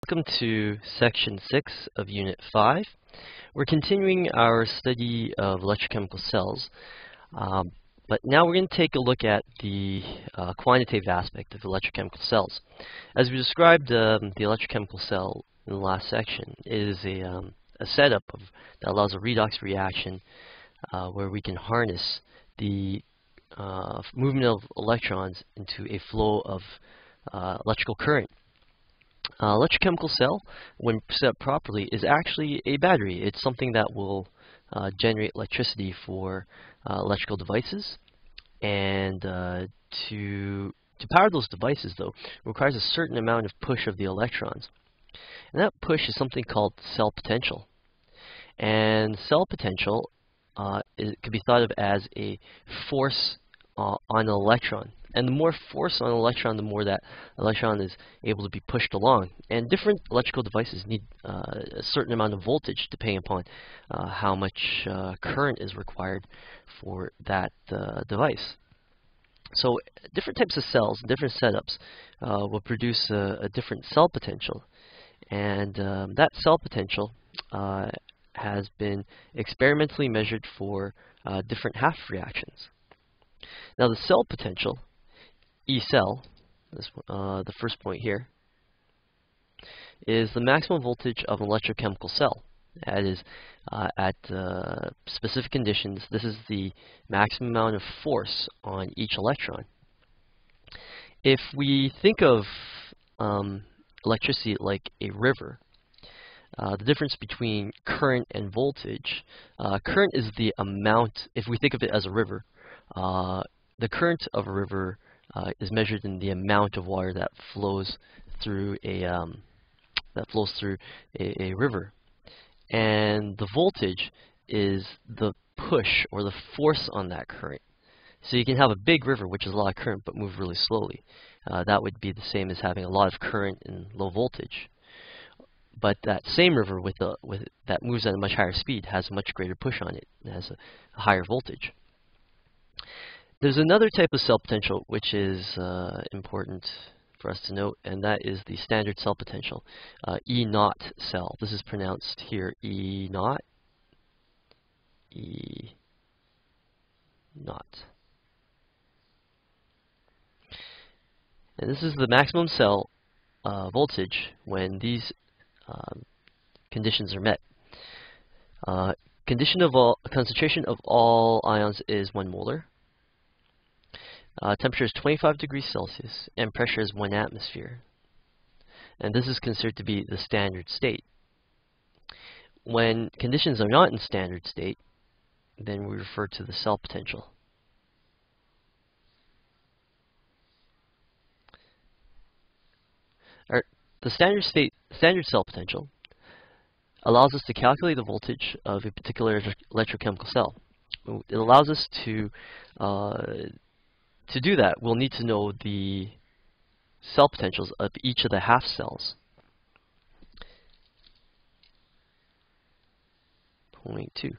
Welcome to Section 6 of Unit 5. We're continuing our study of electrochemical cells, but now we're going to take a look at the quantitative aspect of electrochemical cells. As we described the electrochemical cell in the last section, it is a setup that allows a redox reaction where we can harness the movement of electrons into a flow of electrical current. Electrochemical cell, when set up properly, is actually a battery. It's something that will generate electricity for electrical devices, and to power those devices, though, requires a certain amount of push of the electrons. And that push is something called cell potential. And cell potential can be thought of as a force on an electron. And the more force on an electron, the more that electron is able to be pushed along. And different electrical devices need a certain amount of voltage depending upon how much current is required for that device. So different types of cells, different setups will produce a different cell potential. And that cell potential has been experimentally measured for different half reactions. Now the cell potential, E cell, the first point here, is the maximum voltage of an electrochemical cell. That is, at specific conditions, this is the maximum amount of force on each electron. If we think of electricity like a river, the difference between current and voltage, current is the amount, if we think of it as a river, the current of a river is measured in the amount of water that flows through a river, and the voltage is the push or the force on that current. So you can have a big river, which is a lot of current, but move really slowly. That would be the same as having a lot of current and low voltage. But that same river that moves at a much higher speed has a much greater push on it. It has a higher voltage. There's another type of cell potential which is important for us to note, and that is the standard cell potential, E naught cell. This is pronounced here E naught, E naught. And this is the maximum cell voltage when these conditions are met. Concentration of all ions is 1 molar. Temperature is 25 degrees Celsius, and pressure is 1 atmosphere. And this is considered to be the standard state. When conditions are not in standard state, then we refer to the cell potential. The standard cell potential allows us to calculate the voltage of a particular electrochemical cell. It allows us to do that, we'll need to know the cell potentials of each of the half cells. Point 2.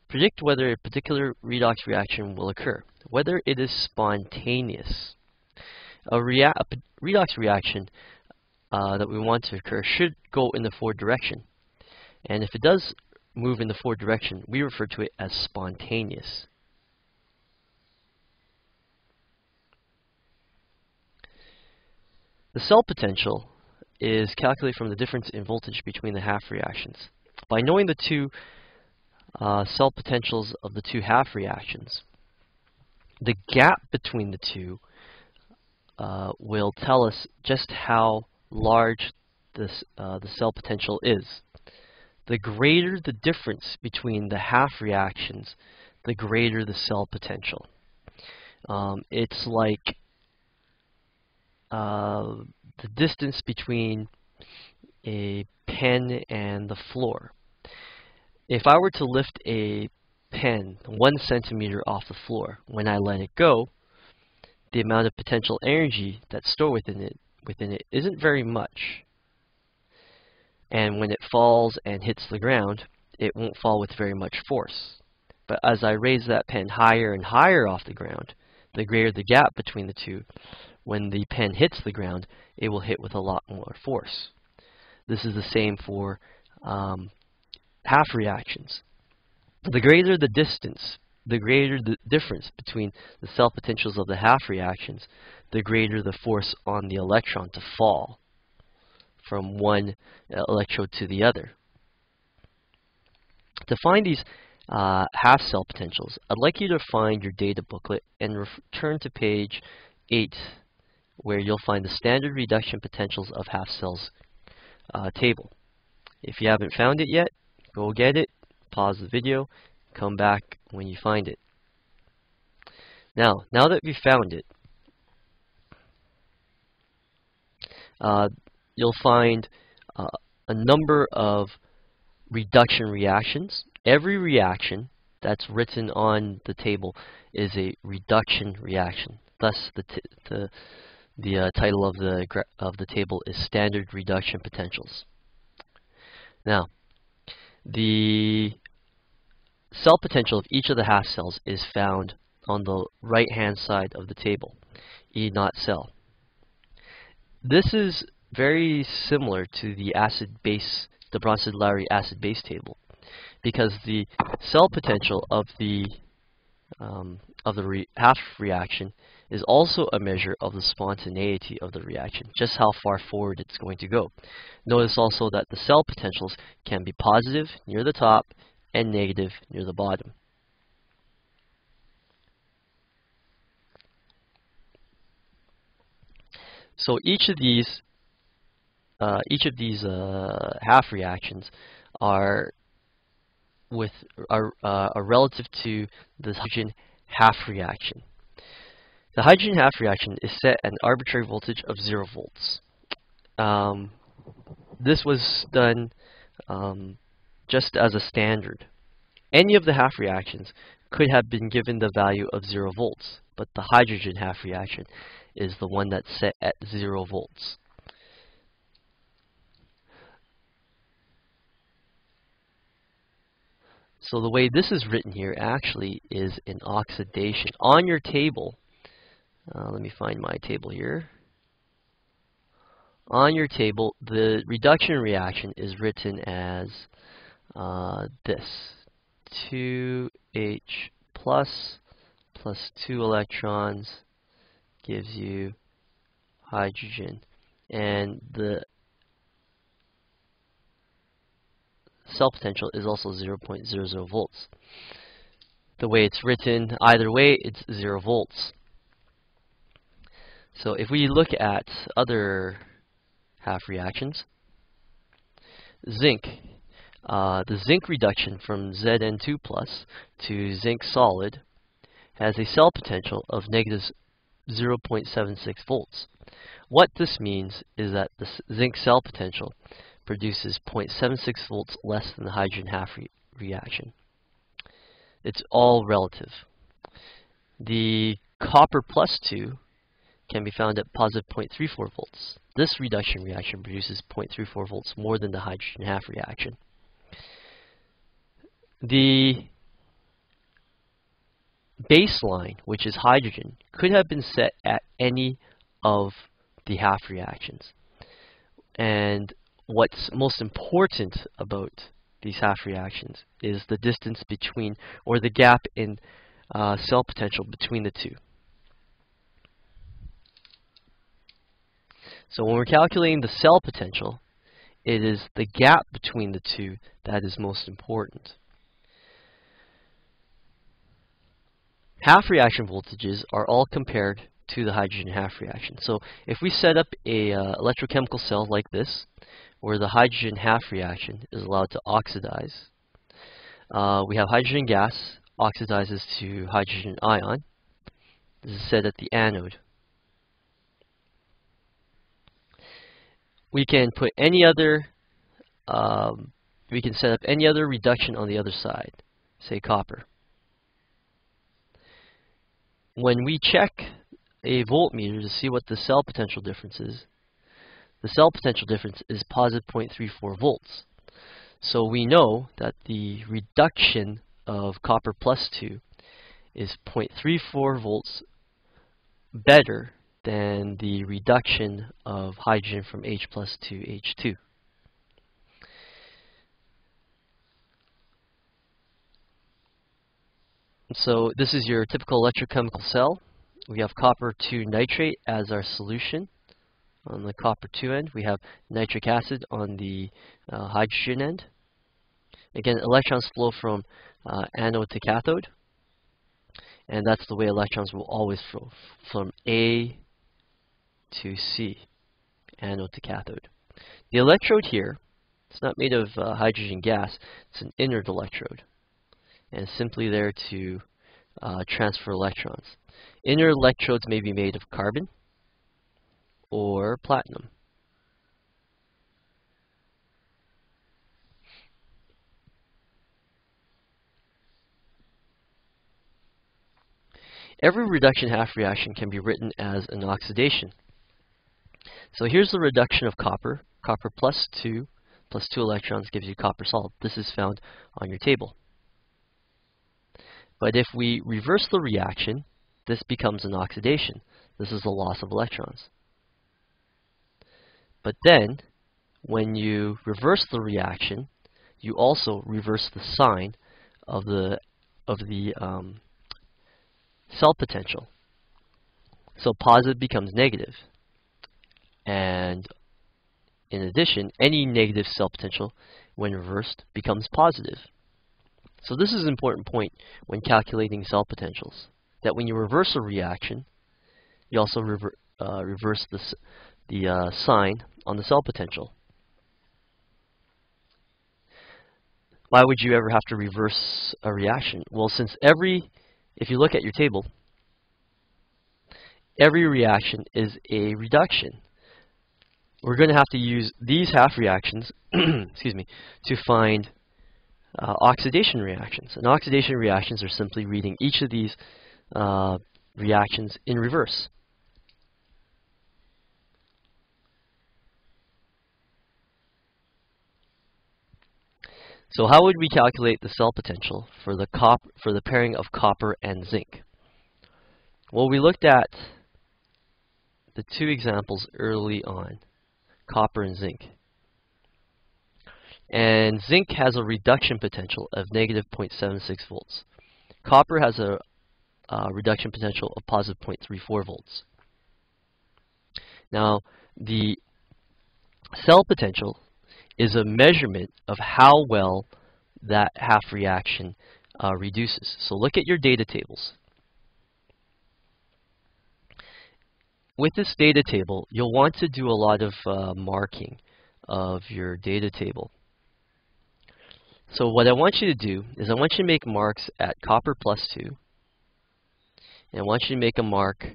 Predict whether a particular redox reaction will occur, whether it is spontaneous. A redox reaction that we want to occur should go in the forward direction. And if it does move in the forward direction, we refer to it as spontaneous. The cell potential is calculated from the difference in voltage between the half reactions. By knowing the two cell potentials of the two half reactions, the gap between the two will tell us just how large the cell potential is. The greater the difference between the half reactions, the greater the cell potential. It's like the distance between a pen and the floor. If I were to lift a pen 1 centimeter off the floor, when I let it go, the amount of potential energy that's stored within it isn't very much. And when it falls and hits the ground, it won't fall with very much force. But as I raise that pen higher and higher off the ground, the greater the gap between the two, when the pen hits the ground, it will hit with a lot more force. This is the same for half reactions. The greater the distance, the greater the difference between the cell potentials of the half reactions, the greater the force on the electron to fall from one electrode to the other. To find these half cell potentials, I'd like you to find your data booklet and return to page 8, where you'll find the standard reduction potentials of half cells table. If you haven't found it yet, go get it, pause the video, come back when you find it. Now that we've found it, you'll find a number of reduction reactions. Every reaction that's written on the table is a reduction reaction. Thus, the title of the table is Standard Reduction Potentials. Now, the cell potential of each of the half cells is found on the right-hand side of the table, E0 cell. This is very similar to the the Bronsted-Lowry acid-base table, because the cell potential of the half reaction is also a measure of the spontaneity of the reaction, just how far forward it's going to go. Notice also that the cell potentials can be positive near the top and negative near the bottom. So each of these half reactions are relative to the hydrogen half reaction. The hydrogen half reaction is set at an arbitrary voltage of 0 volts. This was done just as a standard. Any of the half reactions could have been given the value of 0 volts, but the hydrogen half reaction is the one that's set at 0 volts. So the way this is written here actually is an oxidation. On your table, let me find my table here. On your table, the reduction reaction is written as this. 2H plus 2 electrons gives you hydrogen. And the cell potential is also 0.00 volts. The way it's written, either way, it's 0 volts. So if we look at other half reactions, zinc, the zinc reduction from Zn2+ to zinc solid has a cell potential of negative 0.76 volts. What this means is that the zinc cell potential produces 0.76 volts less than the hydrogen half reaction. It's all relative. The copper +2 can be found at positive 0.34 volts. This reduction reaction produces 0.34 volts more than the hydrogen half reaction. The baseline, which is hydrogen, could have been set at any of the half reactions. And what's most important about these half reactions is the distance between, or the gap in cell potential between the two. So when we're calculating the cell potential, it is the gap between the two that is most important. Half reaction voltages are all compared to the hydrogen half reaction. So if we set up a electrochemical cell like this, where the hydrogen half reaction is allowed to oxidize, we have hydrogen gas oxidizes to hydrogen ion. This is set at the anode. We can put any other, we can set up any other reduction on the other side, say copper. When we check a voltmeter to see what the cell potential difference is, the cell potential difference is positive 0.34 volts. So we know that the reduction of copper +2 is 0.34 volts better than the reduction of hydrogen from H plus to H2. So this is your typical electrochemical cell. We have copper 2 nitrate as our solution. On the copper 2 end, we have nitric acid on the hydrogen end. Again, electrons flow from anode to cathode, and that's the way electrons will always flow, from A to C, anode to cathode. The electrode here, it's not made of hydrogen gas, it's an inert electrode, and it's simply there to transfer electrons. Inert electrodes may be made of carbon or platinum. Every reduction half reaction can be written as an oxidation. So here's the reduction of copper. Copper plus 2 electrons gives you copper salt. This is found on your table. But if we reverse the reaction, this becomes an oxidation. This is the loss of electrons. But then, when you reverse the reaction, you also reverse the sign of the cell potential. So positive becomes negative. And in addition, any negative cell potential, when reversed, becomes positive. So this is an important point when calculating cell potentials, that when you reverse a reaction, you also reverse the sign on the cell potential. Why would you ever have to reverse a reaction? Well, since if you look at your table, every reaction is a reduction. We're going to have to use these half reactions excuse me, to find oxidation reactions. And oxidation reactions are simply reading each of these reactions in reverse. So how would we calculate the cell potential for the pairing of copper and zinc? Well, we looked at the two examples early on, copper and zinc. And zinc has a reduction potential of negative 0.76 volts. Copper has a reduction potential of positive 0.34 volts. Now, the cell potential is a measurement of how well that half reaction reduces. So look at your data tables. With this data table, you'll want to do a lot of marking of your data table. So what I want you to do is I want you to make marks at copper plus 2, and I want you to make a mark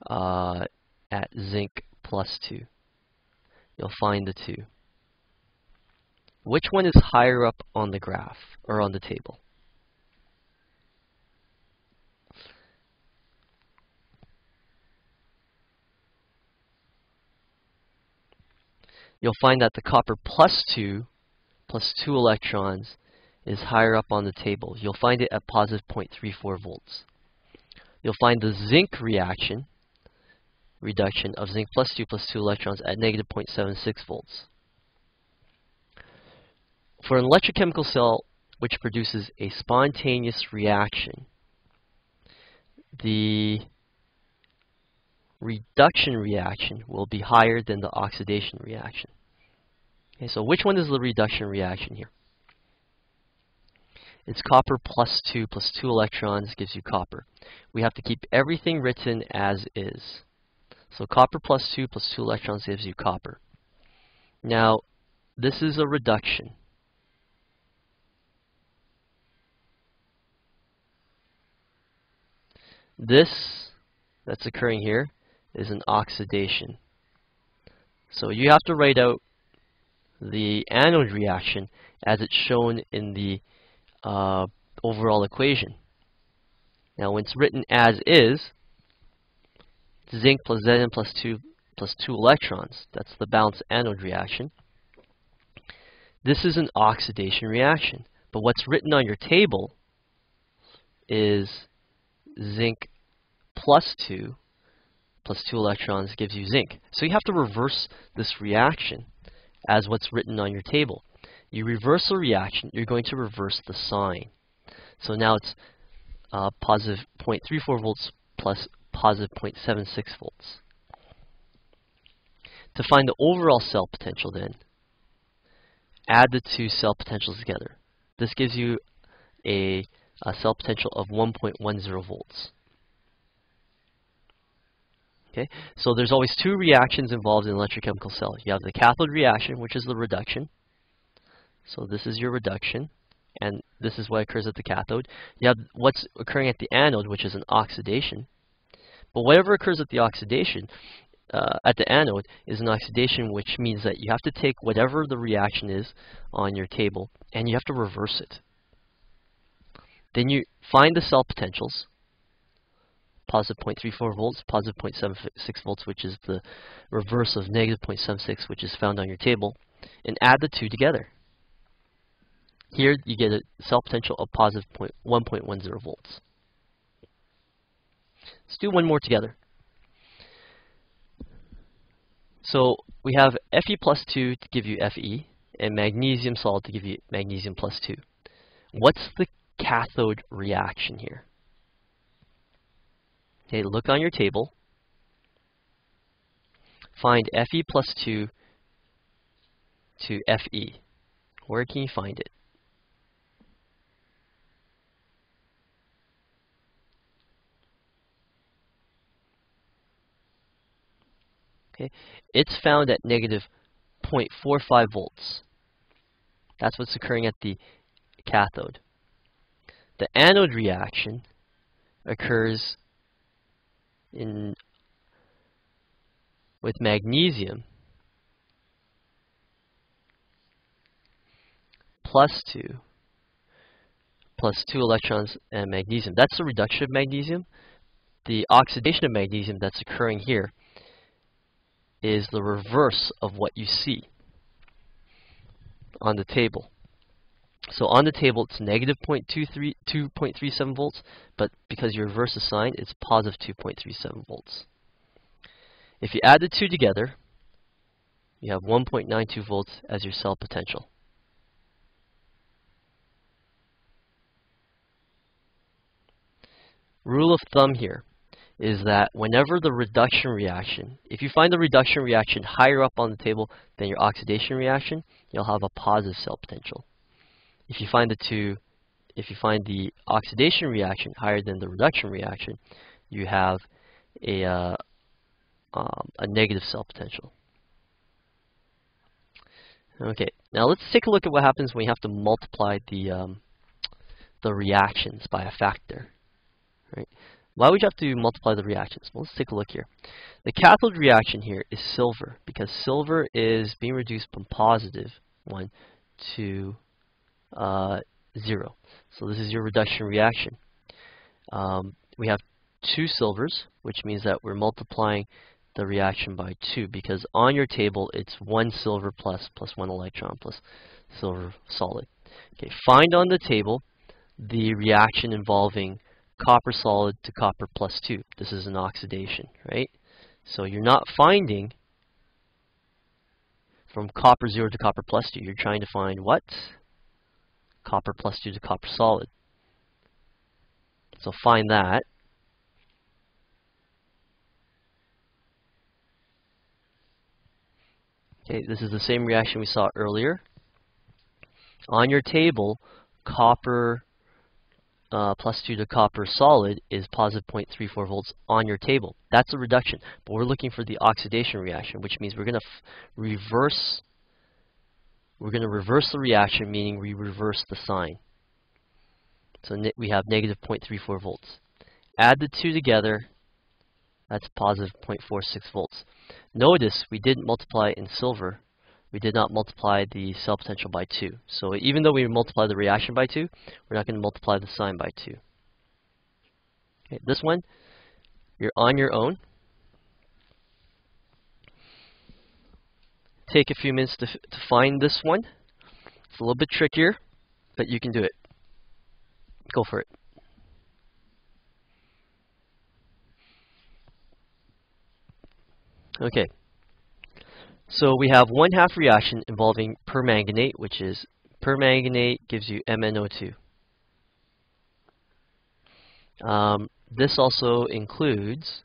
at zinc plus 2. You'll find the two. Which one is higher up on the graph or on the table? You'll find that the copper plus 2 electrons is higher up on the table. You'll find it at positive 0.34 volts. You'll find the zinc reduction of zinc plus 2 electrons at negative 0.76 volts. For an electrochemical cell which produces a spontaneous reaction, the reduction reaction will be higher than the oxidation reaction. Okay, so which one is the reduction reaction here? It's copper plus 2 electrons gives you copper. We have to keep everything written as is. So copper plus 2 electrons gives you copper. Now, this is a reduction. This that's occurring here is an oxidation. So you have to write out the anode reaction as it's shown in the overall equation. Now when it's written as is, zinc plus Zn plus 2 electrons, that's the balanced anode reaction. This is an oxidation reaction. But what's written on your table is zinc plus 2 plus 2 electrons gives you zinc. So you have to reverse this reaction as what's written on your table. You reverse the reaction, you're going to reverse the sign. So now it's positive 0.34 volts plus positive 0.76 volts. To find the overall cell potential then, add the two cell potentials together. This gives you a cell potential of 1.10 volts. Okay, so there's always two reactions involved in an electrochemical cell. You have the cathode reaction, which is the reduction. So this is your reduction, and this is what occurs at the cathode. You have what's occurring at the anode, which is an oxidation. But whatever occurs at the oxidation, at the anode, is an oxidation, which means that you have to take whatever the reaction is on your table, and you have to reverse it. Then you find the cell potentials, positive 0.34 volts, positive 0.76 volts, which is the reverse of negative 0.76, which is found on your table, and add the two together. Here you get a cell potential of positive 1.10 volts. Let's do one more together. So we have Fe plus 2 to give you Fe, and magnesium solid to give you magnesium plus 2. What's the cathode reaction here? Okay, look on your table. Find Fe plus 2 to Fe. Where can you find it? Okay, it's found at negative 0.45 volts. That's what's occurring at the cathode. The anode reaction occurs with magnesium plus 2 electrons and magnesium. That's the reduction of magnesium. The oxidation of magnesium that's occurring here is the reverse of what you see on the table. So on the table it's negative 2.37 volts, but because you reverse the sign, it's positive 2.37 volts. If you add the two together, you have 1.92 volts as your cell potential. Rule of thumb here is that whenever the reduction reaction, if you find the reduction reaction higher up on the table than your oxidation reaction, you'll have a positive cell potential. If you find the oxidation reaction higher than the reduction reaction, you have a negative cell potential. Okay, now let's take a look at what happens when you have to multiply the reactions by a factor. Right? Why would you have to multiply the reactions? Well, let's take a look here. The cathode reaction here is silver, because silver is being reduced from positive 1 to 0. So this is your reduction reaction. We have two silvers, which means that we're multiplying the reaction by 2, because on your table it's 1 silver plus 1 electron plus silver solid. Okay, find on the table the reaction involving copper solid to copper plus 2. This is an oxidation, right? So you're not finding from copper 0 to copper plus 2. You're trying to find what? Copper plus 2 to copper solid. So find that. Okay, this is the same reaction we saw earlier. On your table, copper plus 2 to copper solid is positive 0.34 volts on your table. That's a reduction. But we're looking for the oxidation reaction, which means we're going to reverse the reaction, meaning we reverse the sign. So we have negative 0.34 volts. Add the two together, that's positive 0.46 volts. Notice we didn't multiply in silver. We did not multiply the cell potential by 2. So even though we multiply the reaction by 2, we're not going to multiply the sign by 2. Okay, this one, you're on your own. Take a few minutes to find this one. It's a little bit trickier, but you can do it. Go for it. Okay, so we have 1/2 reaction involving permanganate, which is permanganate gives you MnO2. This also includes,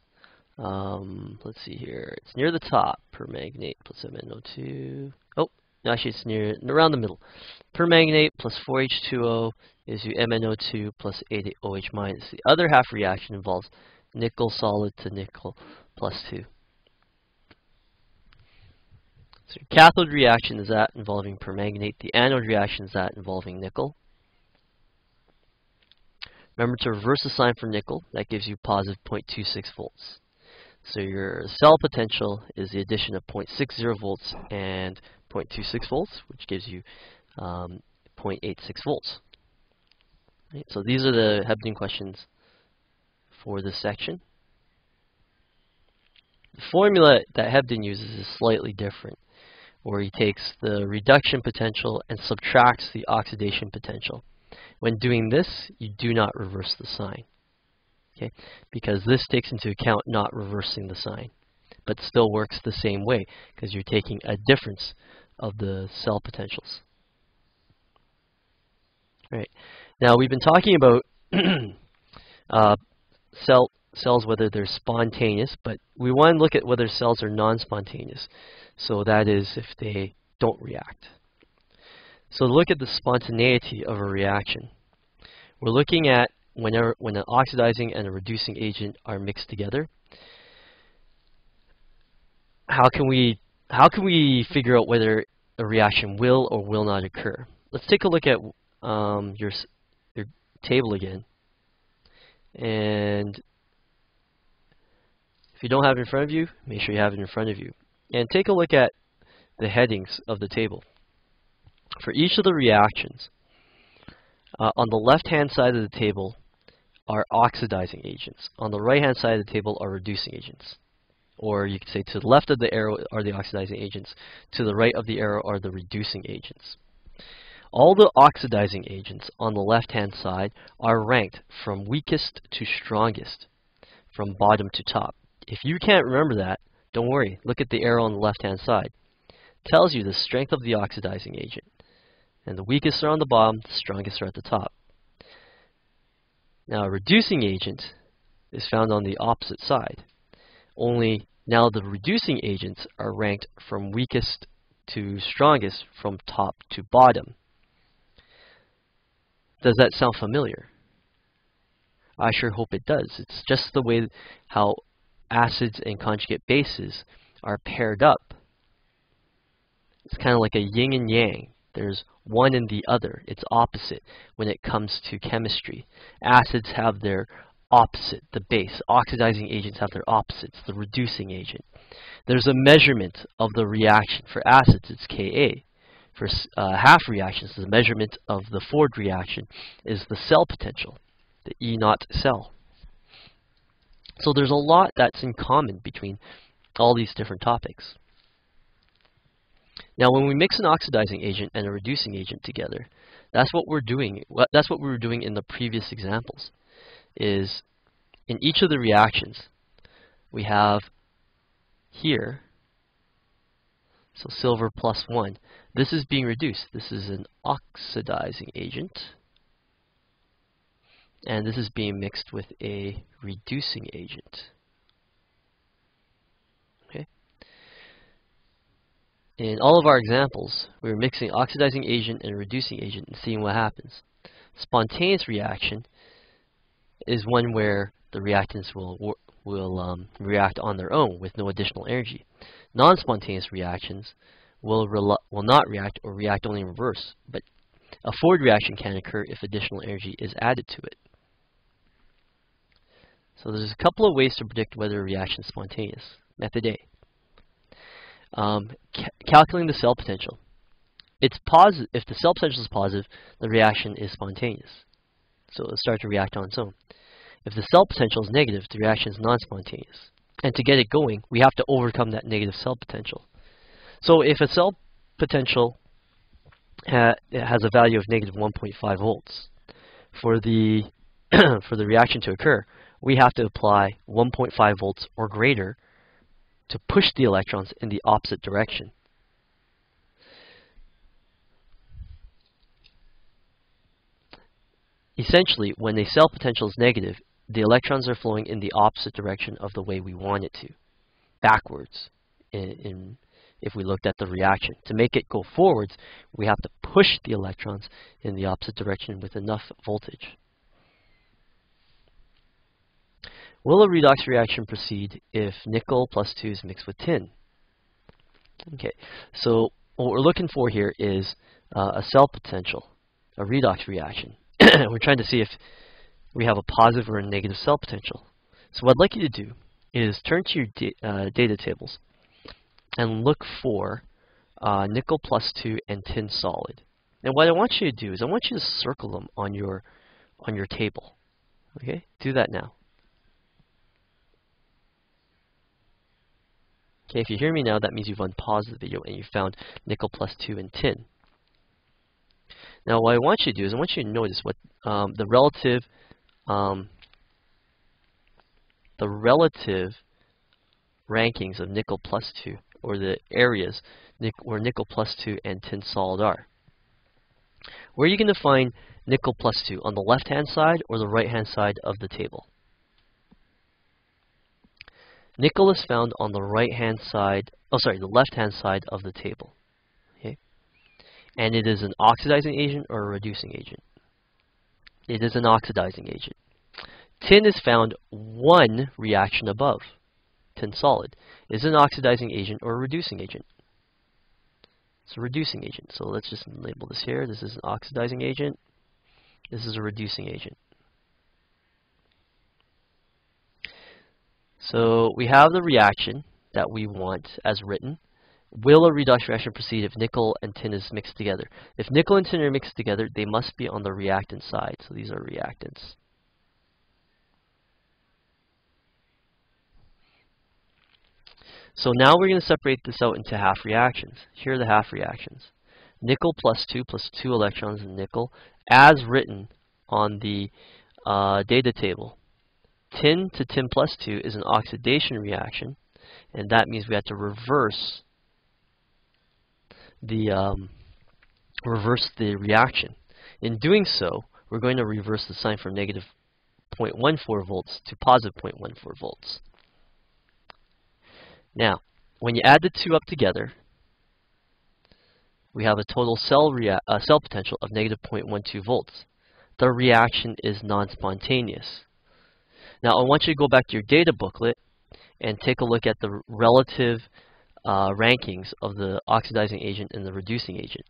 let's see here, it's near the top, permanganate plus MnO2. Oh, no, actually it's around the middle. Permanganate plus 4H2O gives you MnO2 plus 8OH minus. The other half reaction involves nickel solid to nickel plus 2. So your cathode reaction is that involving permanganate. The anode reaction is that involving nickel. Remember to reverse the sign for nickel. That gives you positive 0.26 volts. So your cell potential is the addition of 0.60 volts and 0.26 volts, which gives you 0.86 volts. Right, so these are the Hebden questions for this section. The formula that Hebden uses is slightly different, where he takes the reduction potential and subtracts the oxidation potential. When doing this, you do not reverse the sign, okay? Because this takes into account not reversing the sign, but still works the same way because you're taking a difference of the cell potentials. Right. Now we've been talking about cells, whether they're spontaneous, but we want to look at whether cells are non-spontaneous. So that is if they don't react. So to look at the spontaneity of a reaction, we're looking at when an oxidizing and a reducing agent are mixed together. How can we figure out whether a reaction will or will not occur? Let's take a look at your table again, and if you don't have it in front of you, make sure you have it in front of you, and take a look at the headings of the table. For each of the reactions, on the left-hand side of the table are oxidizing agents. On the right-hand side of the table are reducing agents. Or you could say to the left of the arrow are the oxidizing agents, to the right of the arrow are the reducing agents. All the oxidizing agents on the left-hand side are ranked from weakest to strongest, from bottom to top. If you can't remember that, don't worry. Look at the arrow on the left-hand side. It tells you the strength of the oxidizing agent. And the weakest are on the bottom, the strongest are at the top. Now, a reducing agent is found on the opposite side. Only now the reducing agents are ranked from weakest to strongest, from top to bottom. Does that sound familiar? I sure hope it does. It's just the way how acids and conjugate bases are paired up. It's kind of like a yin and yang. There's one and the other. It's opposite when it comes to chemistry. Acids have their opposite, the base. Oxidizing agents have their opposites, the reducing agent. There's a measurement of the reaction. For acids, it's Ka. For half reactions, the measurement of the forward reaction is the cell potential, the E0 cell. So there's a lot that's in common between all these different topics. Now, when we mix an oxidizing agent and a reducing agent together, that's what we're doing. That's what we were doing in the previous examples. Is in each of the reactions, we have here, so silver plus 1. This is being reduced. This is an oxidizing agent, and this is being mixed with a reducing agent. In all of our examples, we were mixing oxidizing agent and reducing agent and seeing what happens. Spontaneous reaction is one where the reactants will react on their own with no additional energy. Non-spontaneous reactions will not react or react only in reverse, but a forward reaction can occur if additional energy is added to it. So there's a couple of ways to predict whether a reaction is spontaneous. Method A. Calculating the cell potential. It's positive. If the cell potential is positive, the reaction is spontaneous. So it'll start to react on its own. If the cell potential is negative, the reaction is non-spontaneous. And to get it going, we have to overcome that negative cell potential. So if a cell potential has a value of negative 1.5 volts, for the for the reaction to occur, we have to apply 1.5 volts or greater to push the electrons in the opposite direction. Essentially, when a cell potential is negative, the electrons are flowing in the opposite direction of the way we want it to, backwards. If we looked at the reaction, to make it go forwards, we have to push the electrons in the opposite direction with enough voltage. Will a redox reaction proceed if nickel plus 2 is mixed with tin? Okay, so what we're looking for here is a cell potential, a redox reaction. We're trying to see if we have a positive or a negative cell potential. So what I'd like you to do is turn to your data tables and look for nickel plus 2 and tin solid. And what I want you to do is I want you to circle them on your table. Okay, do that now. Okay, if you hear me now, that means you've unpaused the video and you found nickel plus 2 and tin. Now, what I want you to do is I want you to notice what the relative rankings of nickel plus 2, or the areas where nickel plus 2 and tin solid are. Where are you going to find nickel plus 2? On the left-hand side or the right-hand side of the table? Nickel is found on the right-hand side, the left-hand side of the table. Okay? And it is an oxidizing agent or a reducing agent? It is an oxidizing agent. Tin is found one reaction above, tin solid. Is it an oxidizing agent or a reducing agent? It's a reducing agent. So let's just label this here. This is an oxidizing agent. This is a reducing agent. So we have the reaction that we want as written. Will a redox reaction proceed if nickel and tin is mixed together? If nickel and tin are mixed together, they must be on the reactant side. So these are reactants. So now we're going to separate this out into half reactions. Here are the half reactions. Nickel plus 2 electrons in nickel, as written on the data table. Tin to tin plus 2 is an oxidation reaction, and that means we have to reverse the reaction. In doing so, we're going to reverse the sign from negative 0.14 volts to positive 0.14 volts. Now, when you add the two up together, we have a total cell potential of negative 0.12 volts. The reaction is non-spontaneous. Now, I want you to go back to your data booklet and take a look at the relative rankings of the oxidizing agent and the reducing agent.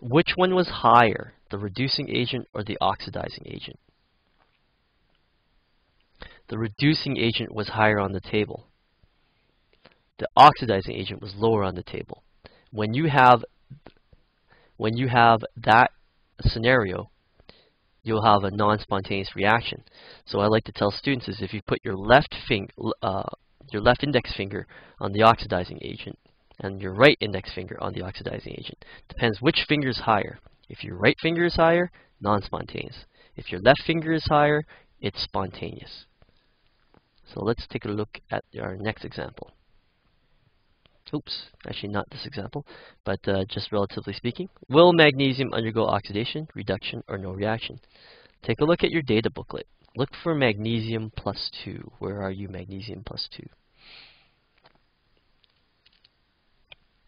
Which one was higher, the reducing agent or the oxidizing agent? The reducing agent was higher on the table. The oxidizing agent was lower on the table. When you have that scenario, you'll have a non-spontaneous reaction. So I like to tell students is if you put your left index finger on the oxidizing agent and your right index finger on the oxidizing agent, depends which finger is higher. If your right finger is higher, non-spontaneous. If your left finger is higher, it's spontaneous. So let's take a look at our next example. Oops, actually not this example, but just relatively speaking. Will magnesium undergo oxidation, reduction, or no reaction? Take a look at your data booklet. Look for magnesium plus 2. Where are you, magnesium plus 2?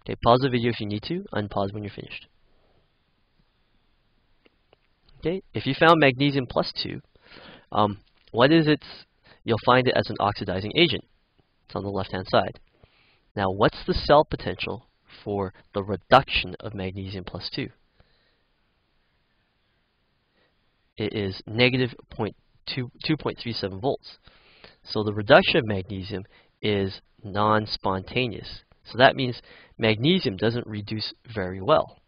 Okay, pause the video if you need to. Unpause when you're finished. Okay, if you found magnesium plus 2, what is it? You'll find it as an oxidizing agent. It's on the left-hand side. Now, what's the cell potential for the reduction of magnesium plus 2? It is negative 2.37 volts. So the reduction of magnesium is non-spontaneous. So that means magnesium doesn't reduce very well.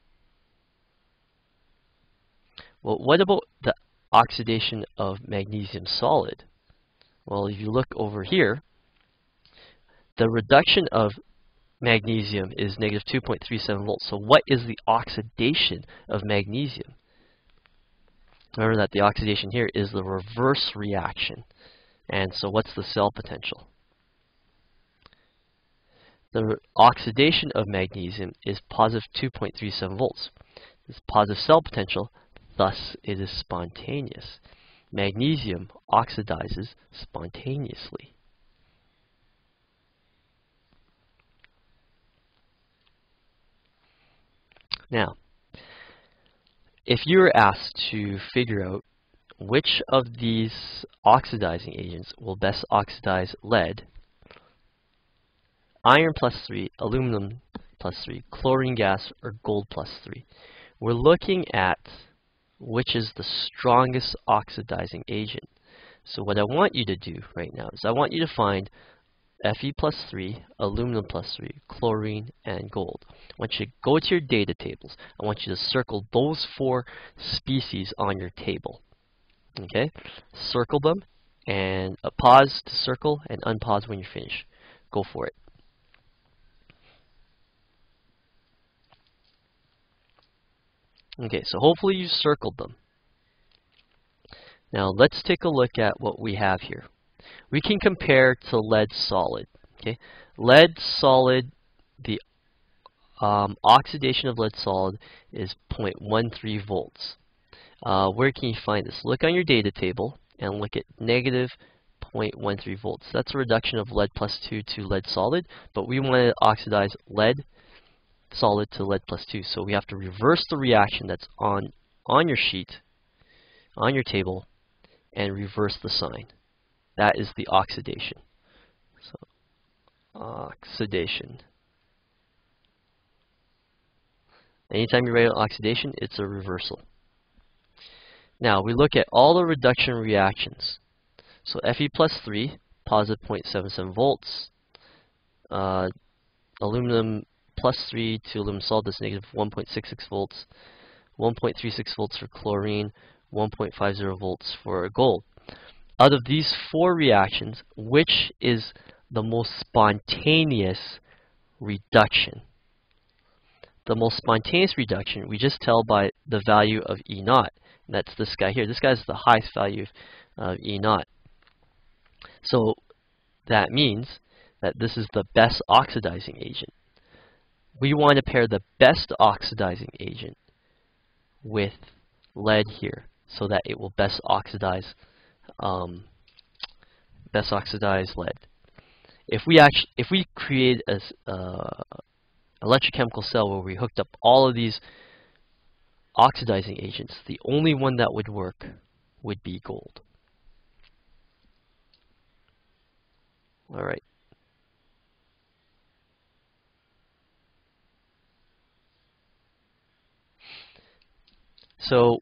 Well, what about the oxidation of magnesium solid? Well, if you look over here, the reduction of magnesium is negative 2.37 volts. So what is the oxidation of magnesium? Remember that the oxidation here is the reverse reaction. And so what's the cell potential? The oxidation of magnesium is positive 2.37 volts. It's positive cell potential, thus it is spontaneous. Magnesium oxidizes spontaneously. Now, if you were asked to figure out which of these oxidizing agents will best oxidize lead, iron plus 3, aluminum plus 3, chlorine gas, or gold plus 3, we're looking at which is the strongest oxidizing agent. So what I want you to do right now is I want you to find Fe plus 3, aluminum plus 3, chlorine, and gold. I want you to go to your data tables. I want you to circle those 4 species on your table. Okay? Circle them, and pause to circle, and unpause when you're finished. Go for it. Okay, so hopefully you circled them. Now let's take a look at what we have here. We can compare to lead solid. Okay, lead solid, the oxidation of lead solid is 0.13 volts. Where can you find this? Look on your data table and look at negative 0.13 volts. That's a reduction of lead plus 2 to lead solid, but we want to oxidize lead solid to lead plus 2. So we have to reverse the reaction that's on your sheet, on your table, and reverse the sign. That is the oxidation. So, oxidation. Anytime you write an oxidation, it's a reversal. Now, we look at all the reduction reactions. So Fe plus 3, positive 0.77 volts. Aluminum plus 3 to aluminum solid, that's negative 1.66 volts. 1.36 volts for chlorine, 1.50 volts for gold. Out of these 4 reactions, which is the most spontaneous reduction? The most spontaneous reduction we just tell by the value of E naught. And that's this guy here. This guy's the highest value of E naught. So that means that this is the best oxidizing agent. We want to pair the best oxidizing agent with lead here so that it will best oxidize lead. If we create a electrochemical cell where we hooked up all of these oxidizing agents, the only one that would work would be gold. All right. So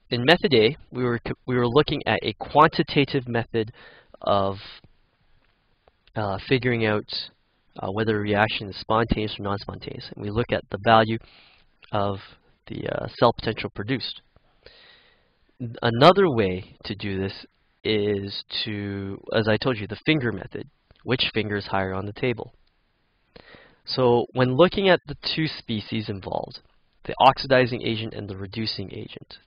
in method A, we were looking at a quantitative method of figuring out whether a reaction is spontaneous or non-spontaneous. And we look at the value of the cell potential produced. Another way to do this is to, as I told you, the finger method. Which finger is higher on the table? So when looking at the 2 species involved, the oxidizing agent and the reducing agent,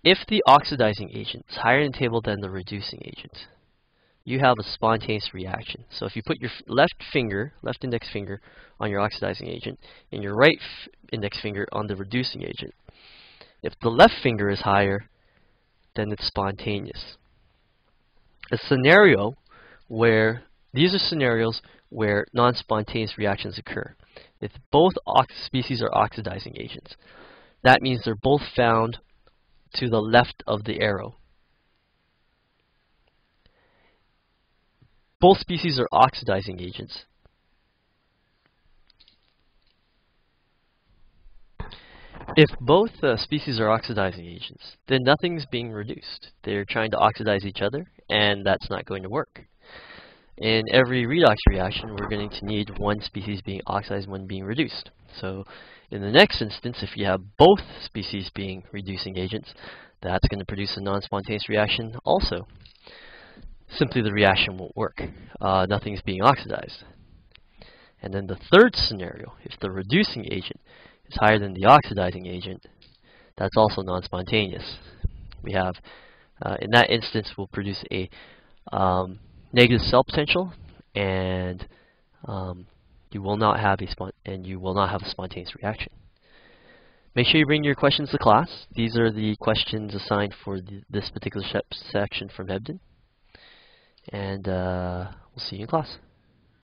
if the oxidizing agent is higher in the table than the reducing agent, you have a spontaneous reaction. So if you put your left index finger on your oxidizing agent and your right index finger on the reducing agent, if the left finger is higher, then it's spontaneous. A scenario where, these are scenarios where non-spontaneous reactions occur. If both species are oxidizing agents, that means they're both found to the left of the arrow. Both species are oxidizing agents. If both species are oxidizing agents, then nothing's being reduced. They're trying to oxidize each other, and that's not going to work. In every redox reaction, we're going to need one species being oxidized, one being reduced. So in the next instance, if you have both species being reducing agents, that's going to produce a non-spontaneous reaction also. Simply the reaction won't work. Nothing's being oxidized. And then the third scenario, if the reducing agent is higher than the oxidizing agent, that's also non-spontaneous. We have, in that instance, we'll produce a negative cell potential and you will not have a spontaneous reaction. Make sure you bring your questions to class. These are the questions assigned for this particular section from Hebden. And we'll see you in class.